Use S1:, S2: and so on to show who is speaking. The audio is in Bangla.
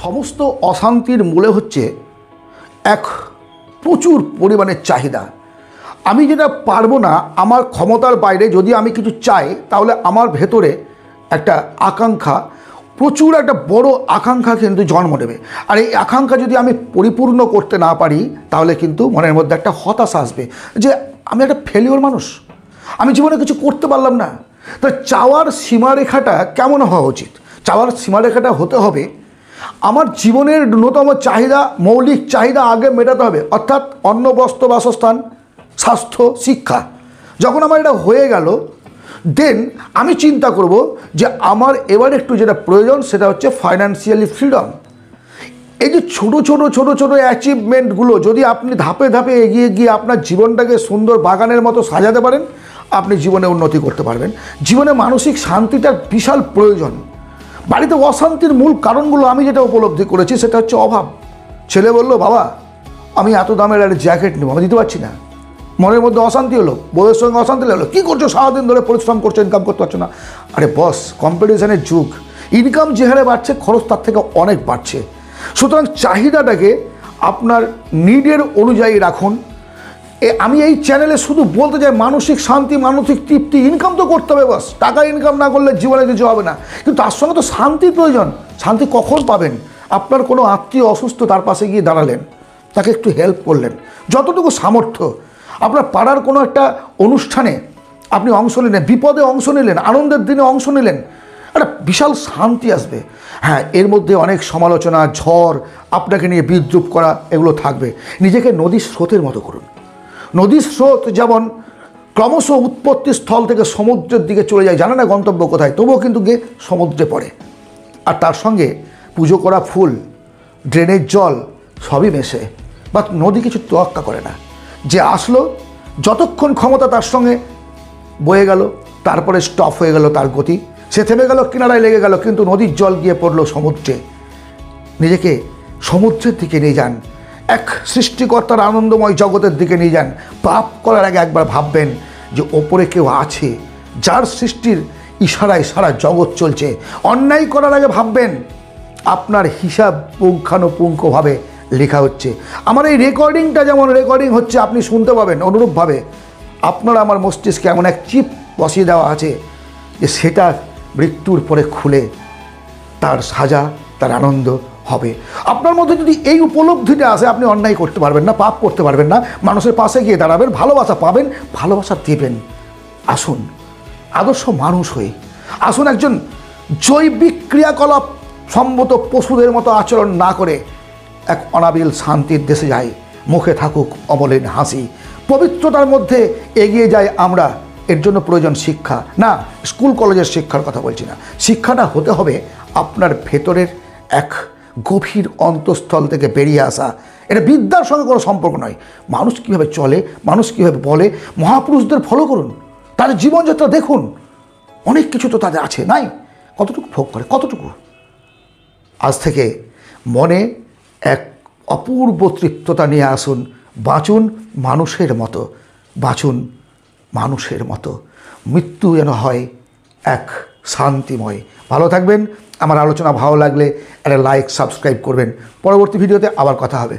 S1: সমস্ত অশান্তির মূলে হচ্ছে এক প্রচুর পরিমাণের চাহিদা। আমি যেটা পারবো না, আমার ক্ষমতার বাইরে যদি আমি কিছু চাই, তাহলে আমার ভেতরে একটা আকাঙ্ক্ষা, প্রচুর একটা বড় আকাঙ্ক্ষা কিন্তু জন্ম নেবে। আর এই আকাঙ্ক্ষা যদি আমি পরিপূর্ণ করতে না পারি, তাহলে কিন্তু মনের মধ্যে একটা হতাশা আসবে যে আমি একটা ফেলিওর মানুষ, আমি জীবনে কিছু করতে পারলাম না। তো চাওয়ার সীমারেখাটা কেমন হওয়া উচিত? চাওয়ার সীমারেখাটা হতে হবে আমার জীবনের ন্যূনতম চাহিদা, মৌলিক চাহিদা আগে মেটাতে হবে, অর্থাৎ অন্ন, বস্ত্র, বাসস্থান, স্বাস্থ্য, শিক্ষা। যখন আমার এটা হয়ে গেল, দেন আমি চিন্তা করব যে আমার এবার একটু যেটা প্রয়োজন সেটা হচ্ছে ফাইন্যান্সিয়ালি ফ্রিডম। এই যে ছোটো ছোটো ছোটো ছোটো অ্যাচিভমেন্টগুলো যদি আপনি ধাপে ধাপে এগিয়ে গিয়ে আপনার জীবনটাকে সুন্দর বাগানের মতো সাজাতে পারেন, আপনি জীবনে উন্নতি করতে পারবেন। জীবনে মানসিক শান্তিটার বিশাল প্রয়োজন। বাড়িতে অশান্তির মূল কারণগুলো আমি যেটা উপলব্ধি করেছি সেটা হচ্ছে অভাব। ছেলে বলল, বাবা আমি এত দামের একটা জ্যাকেট নেবো, আমি দিতে পারছি না। মনের মধ্যে অশান্তি হলো, বউয়ের সঙ্গে অশান্তি হলো, কী করছো সারাদিন ধরে পরিশ্রম করছো, ইনকাম করতে পারছো না। আরে বস, কম্পিটিশনের যুগ, ইনকাম যে হারে বাড়ছে খরচ তার থেকে অনেক বাড়ছে। সুতরাং চাহিদাটাকে আপনার নিডের অনুযায়ী রাখুন। আমি এই চ্যানেলে শুধু বলতে চাই মানসিক শান্তি, মানসিক তৃপ্তি, ইনকাম তো করতে হবে, বস টাকা ইনকাম না করলে জীবনে কিছু হবে না। কিন্তু তার সঙ্গে তো শান্তির প্রয়োজন। শান্তি কখন পাবেন? আপনার কোনো আত্মীয় অসুস্থ, তার পাশে গিয়ে দাঁড়ালেন, তাকে একটু হেল্প করলেন, যতটুকু সামর্থ্য। আপনার পাড়ার কোনো একটা অনুষ্ঠানে আপনি অংশ নিলেন, বিপদে অংশ নিলেন, আনন্দের দিনে অংশ নিলেন, একটা বিশাল শান্তি আসবে। হ্যাঁ, এর মধ্যে অনেক সমালোচনা, ঝড়, আপনাকে নিয়ে বিদ্রূপ করা, এগুলো থাকবে। নিজেকে নদীর স্রোতের মতো করুন। নদীর স্রোত যেমন ক্রমশ উৎপত্তি স্থল থেকে সমুদ্রের দিকে চলে যায়, জানে না গন্তব্য কোথায়, তবুও কিন্তু গিয়ে সমুদ্রে পড়ে। আর তার সঙ্গে পুজো করা ফুল, ড্রেনের জল সবই মেশে। বা নদী কিছু তোয়াক্কা করে না, যে আসলো, যতক্ষণ ক্ষমতা তার সঙ্গে বয়ে গেল, তারপরে স্টপ হয়ে গেল তার গতি, সে থেমে গেল, কিনারায় লেগে গেল, কিন্তু নদীর জল গিয়ে পড়লো সমুদ্রে। নিজেকে সমুদ্রের দিকে নিয়ে যান, এক সৃষ্টিকর্তার আনন্দময় জগতের দিকে নিয়ে যান। পাপ করার আগে একবার ভাববেন যে ওপরে কেউ আছে, যার সৃষ্টির ইশারায় সারা জগৎ চলছে। অন্যায় করার আগে ভাববেন আপনার হিসাব পুঙ্খানুপুঙ্খভাবে লেখা হচ্ছে। আমার এই রেকর্ডিংটা যেমন রেকর্ডিং হচ্ছে, আপনি শুনতে পাবেন, অনুরূপভাবে আপনার আমার মস্তিষ্কে এমন এক চিপ বসিয়ে দেওয়া আছে যে সেটা মৃত্যুর পরে খুলে তার সাজা, তার আনন্দ হবে। আপনার মধ্যে যদি এই উপলব্ধিটা আসে, আপনি অন্যায় করতে পারবেন না, পাপ করতে পারবেন না, মানুষের পাশে গিয়ে দাঁড়াবেন, ভালোবাসা পাবেন, ভালোবাসা দেবেন। আসুন আদর্শ মানুষ হয়ে, আসুন একজন জৈবিক ক্রিয়াকলাপ সম্মত পশুদের মতো আচরণ না করে এক অনাবিল শান্তির দেশে যাই। মুখে থাকুক অমলিন হাসি, পবিত্রতার মধ্যে এগিয়ে যাই আমরা। এর জন্য প্রয়োজন শিক্ষা। না, স্কুল কলেজের শিক্ষার কথা বলছি না। শিক্ষাটা হতে হবে আপনার ভেতরের এক গভীর অন্তঃস্থল থেকে বেরিয়ে আসা। এটা বিদ্যার সঙ্গে কোনো সম্পর্ক নয়। মানুষ কীভাবে চলে, মানুষ কীভাবে বলে, মহাপুরুষদের ফলো করুন, তাদের জীবনযাত্রা দেখুন। অনেক কিছু তো তাদের আছে, নাই? কতটুকু ভোগ করে, কতটুকু? আজ থেকে মনে এক অপূর্ব তৃপ্ততা নিয়ে আসুন। বাঁচুন মানুষের মতো, বাঁচুন মানুষের মতো। মৃত্যু যেন হয় এক শান্তিময়। ভালো থাকবেন। আমার আলোচনা ভালো লাগলে একটা লাইক, সাবস্ক্রাইব করবেন। পরবর্তী ভিডিওতে আবার কথা হবে।